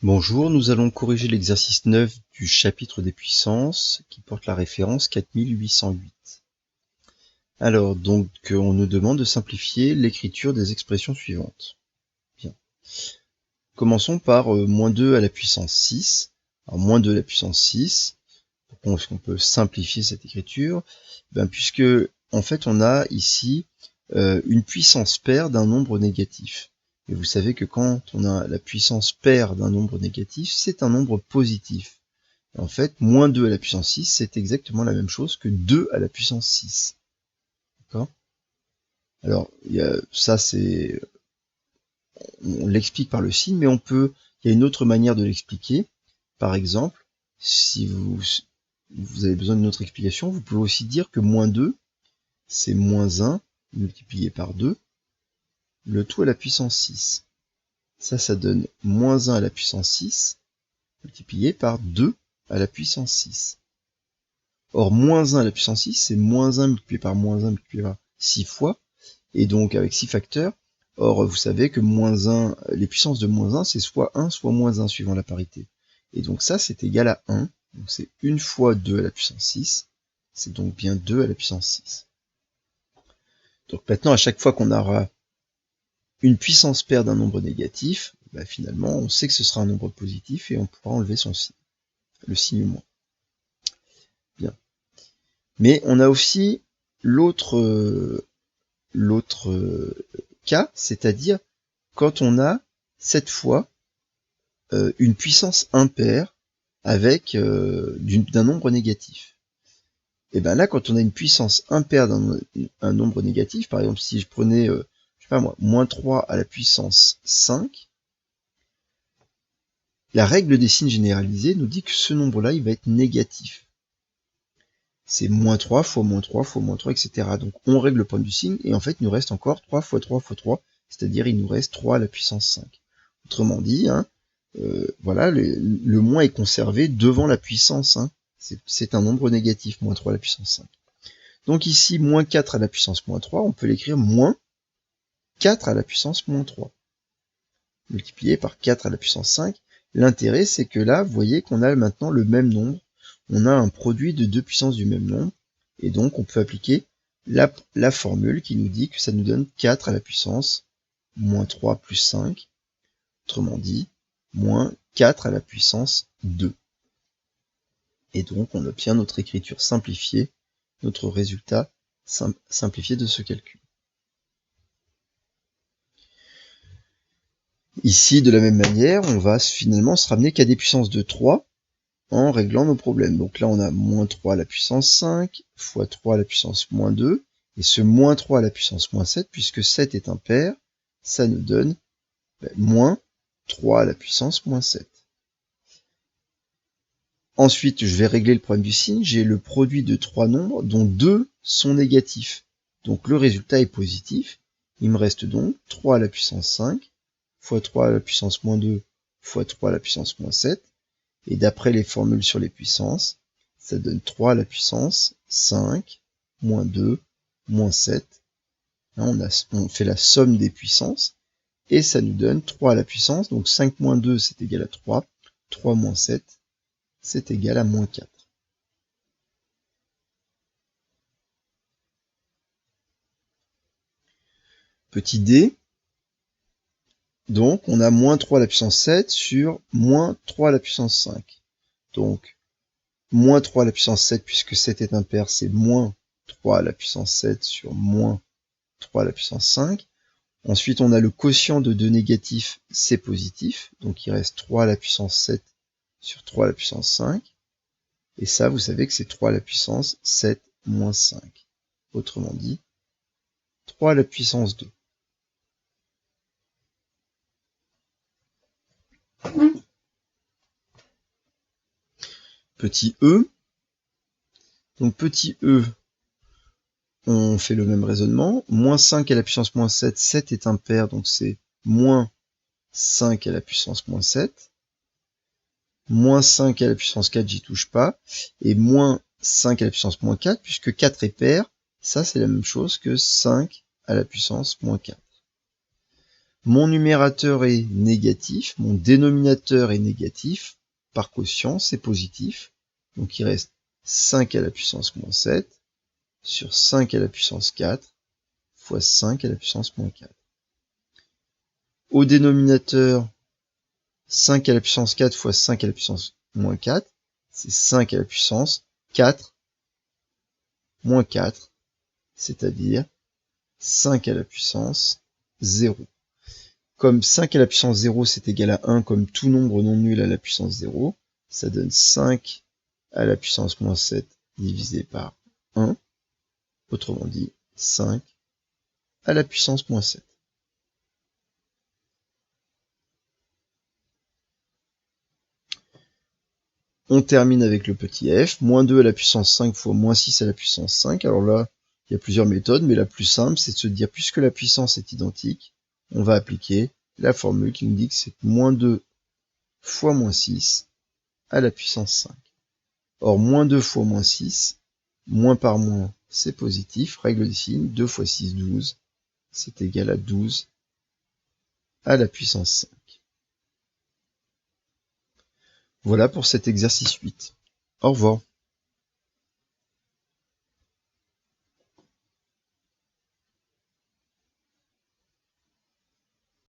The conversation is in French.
Bonjour, nous allons corriger l'exercice 9 du chapitre des puissances qui porte la référence 4808. Alors, donc, on nous demande de simplifier l'écriture des expressions suivantes. Bien. Commençons par moins 2 à la puissance 6. Alors, moins 2 à la puissance 6, pourquoi est-ce qu'on peut simplifier cette écriture? Puisque, en fait, on a ici une puissance paire d'un nombre négatif. Et vous savez que quand on a la puissance paire d'un nombre négatif, c'est un nombre positif. Et en fait, moins 2 à la puissance 6, c'est exactement la même chose que 2 à la puissance 6. D'accord? Alors, ça c'est, on l'explique par le signe, mais il y a une autre manière de l'expliquer. Par exemple, si vous avez besoin d'une autre explication, vous pouvez aussi dire que moins 2, c'est moins 1 multiplié par 2, le tout à la puissance 6. Ça donne moins 1 à la puissance 6, multiplié par 2 à la puissance 6. Or, moins 1 à la puissance 6, c'est moins 1 multiplié par moins 1 multiplié par 6 fois, et donc avec 6 facteurs. Or, vous savez que moins 1, les puissances de moins 1, c'est soit 1, soit moins 1, suivant la parité. Et donc ça, c'est égal à 1, donc c'est 1 fois 2 à la puissance 6, c'est donc bien 2 à la puissance 6. Donc maintenant, à chaque fois qu'on aura une puissance paire d'un nombre négatif, finalement, on sait que ce sera un nombre positif et on pourra enlever son signe, le signe moins. Bien. Mais on a aussi l'autre cas, c'est-à-dire quand on a cette fois une puissance impaire avec d'un nombre négatif. Et bien là, quand on a une puissance impaire d'un nombre négatif, par exemple si je prenais, je sais pas moi, moins 3 à la puissance 5, la règle des signes généralisés nous dit que ce nombre-là, il va être négatif. C'est moins 3 fois moins 3 fois moins 3, etc. Donc on règle le point du signe, et en fait il nous reste encore 3 fois 3 fois 3, c'est-à-dire il nous reste 3 à la puissance 5. Autrement dit, voilà, le moins est conservé devant la puissance. C'est un nombre négatif, moins 3 à la puissance 5. Donc ici, moins 4 à la puissance moins 3, on peut l'écrire moins 4 à la puissance moins 3, multiplié par 4 à la puissance 5. L'intérêt, c'est que là, vous voyez qu'on a maintenant le même nombre. On a un produit de deux puissances du même nombre, et donc on peut appliquer la formule qui nous dit que ça nous donne 4 à la puissance moins 3 plus 5, autrement dit, moins 4 à la puissance 2. Et donc on obtient notre écriture simplifiée, notre résultat simplifié de ce calcul. Ici, de la même manière, on va finalement se ramener qu'à des puissances de 3, en réglant nos problèmes. Donc là, on a moins 3 à la puissance 5, fois 3 à la puissance moins 2, et ce moins 3 à la puissance moins 7, puisque 7 est impair, ça nous donne moins 3 à la puissance moins 7. Ensuite, je vais régler le problème du signe. J'ai le produit de trois nombres, dont 2 sont négatifs. Donc le résultat est positif. Il me reste donc 3 à la puissance 5, fois 3 à la puissance moins 2, fois 3 à la puissance moins 7. Et d'après les formules sur les puissances, ça donne 3 à la puissance 5, moins 2, moins 7. Là, on fait la somme des puissances, et ça nous donne 3 à la puissance, donc 5 moins 2, c'est égal à 3, 3 moins 7, c'est égal à moins 4. Petit d, donc on a moins 3 à la puissance 7 sur moins 3 à la puissance 5. Donc, moins 3 à la puissance 7, puisque 7 est impair, c'est moins 3 à la puissance 7 sur moins 3 à la puissance 5. Ensuite, on a le quotient de 2 négatifs, c'est positif, donc il reste 3 à la puissance 7 sur 3 à la puissance 5. Et ça, vous savez que c'est 3 à la puissance 7 moins 5. Autrement dit, 3 à la puissance 2. Petit e. Donc petit e, on fait le même raisonnement. Moins 5 à la puissance moins 7, 7 est impair, donc c'est moins 5 à la puissance moins 7. Moins 5 à la puissance 4, j'y touche pas. Et moins 5 à la puissance moins 4, puisque 4 est pair, ça c'est la même chose que 5 à la puissance moins 4. Mon numérateur est négatif, mon dénominateur est négatif, par quotient c'est positif, donc il reste 5 à la puissance moins 7 sur 5 à la puissance 4 fois 5 à la puissance moins 4. Au dénominateur, 5 à la puissance 4 fois 5 à la puissance moins 4, c'est 5 à la puissance 4 moins 4, c'est-à-dire 5 à la puissance 0. Comme 5 à la puissance 0 c'est égal à 1, comme tout nombre non nul à la puissance 0, ça donne 5 à la puissance moins 7 divisé par 1, autrement dit 5 à la puissance moins 7. On termine avec le petit f, moins 2 à la puissance 5 fois moins 6 à la puissance 5. Alors là, il y a plusieurs méthodes, mais la plus simple, c'est de se dire, puisque la puissance est identique, on va appliquer la formule qui nous dit que c'est moins 2 fois moins 6 à la puissance 5. Or, moins 2 fois moins 6, moins par moins, c'est positif, règle des signes, 2 fois 6, 12, c'est égal à 12 à la puissance 5. Voilà pour cet exercice 8. Au revoir.